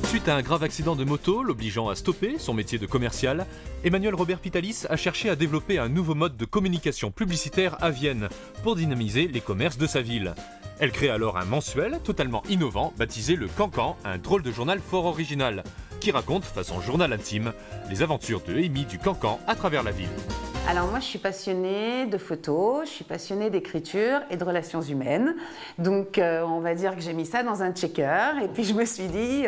Suite à un grave accident de moto l'obligeant à stopper son métier de commercial, Emmanuel Robert Pitalis a cherché à développer un nouveau mode de communication publicitaire à Vienne pour dynamiser les commerces de sa ville. Elle crée alors un mensuel totalement innovant baptisé le Cancan, un drôle de journal fort original, qui raconte, façon journal intime, les aventures de Amy du Cancan à travers la ville. Alors moi je suis passionnée de photos, je suis passionnée d'écriture et de relations humaines. Donc on va dire que j'ai mis ça dans un checker et puis je me suis dit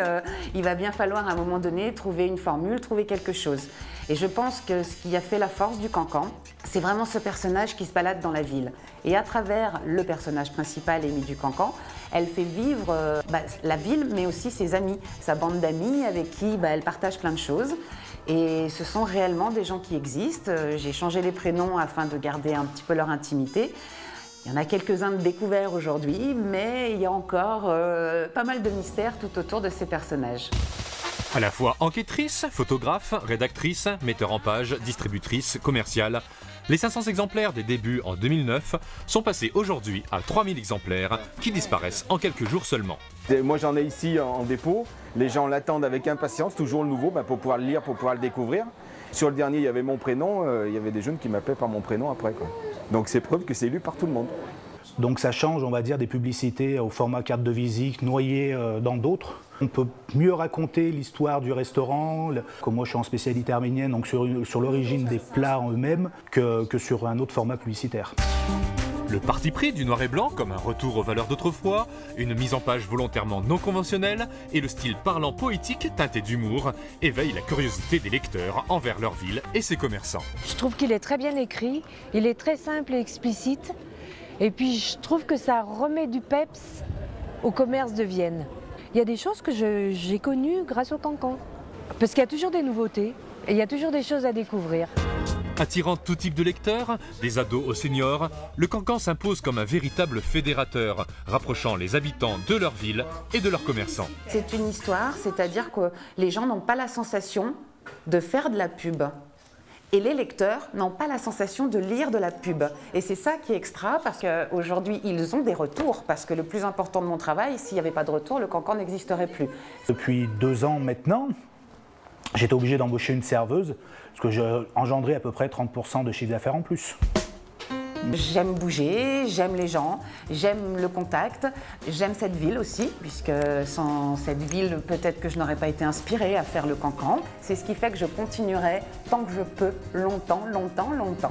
il va bien falloir à un moment donné trouver une formule, trouver quelque chose. Et je pense que ce qui a fait la force du Cancan, c'est vraiment ce personnage qui se balade dans la ville. Et à travers le personnage principal, Amy du Cancan, elle fait vivre la ville mais aussi ses amis, sa bande d'amis avec qui elle partage plein de choses. Et ce sont réellement des gens qui existent. J'ai changé les prénoms afin de garder un petit peu leur intimité. Il y en a quelques-uns de découverts aujourd'hui, mais il y a encore pas mal de mystères tout autour de ces personnages. À la fois enquêtrice, photographe, rédactrice, metteur en page, distributrice, commerciale, les 500 exemplaires des débuts en 2009 sont passés aujourd'hui à 3000 exemplaires qui disparaissent en quelques jours seulement. Moi j'en ai ici en dépôt, les gens l'attendent avec impatience, toujours le nouveau, pour pouvoir le lire, pour pouvoir le découvrir. Sur le dernier il y avait mon prénom, il y avait des jeunes qui m'appelaient par mon prénom après, quoi. Donc c'est preuve que c'est lu par tout le monde. Donc ça change, on va dire, des publicités au format carte de visite noyées dans d'autres. On peut mieux raconter l'histoire du restaurant, comme moi je suis en spécialité arménienne, donc sur l'origine des plats en eux-mêmes, que sur un autre format publicitaire. Le parti pris du noir et blanc, comme un retour aux valeurs d'autrefois, une mise en page volontairement non conventionnelle et le style parlant poétique teinté d'humour éveillent la curiosité des lecteurs envers leur ville et ses commerçants. Je trouve qu'il est très bien écrit, il est très simple et explicite. Et puis je trouve que ça remet du peps au commerce de Vienne. Il y a des choses que j'ai connues grâce au Cancan. Parce qu'il y a toujours des nouveautés et il y a toujours des choses à découvrir. Attirant tout type de lecteurs, des ados aux seniors, le Cancan s'impose comme un véritable fédérateur, rapprochant les habitants de leur ville et de leurs commerçants. C'est une histoire, c'est-à-dire que les gens n'ont pas la sensation de faire de la pub. Et les lecteurs n'ont pas la sensation de lire de la pub. Et c'est ça qui est extra, parce qu'aujourd'hui, ils ont des retours. Parce que le plus important de mon travail, s'il n'y avait pas de retour, le Cancan n'existerait plus. Depuis 2 ans maintenant, j'étais obligé d'embaucher une serveuse, parce que j'ai engendré à peu près 30% de chiffre d'affaires en plus. J'aime bouger, j'aime les gens, j'aime le contact, j'aime cette ville aussi, puisque sans cette ville, peut-être que je n'aurais pas été inspirée à faire le Cancan. C'est ce qui fait que je continuerai tant que je peux, longtemps, longtemps, longtemps.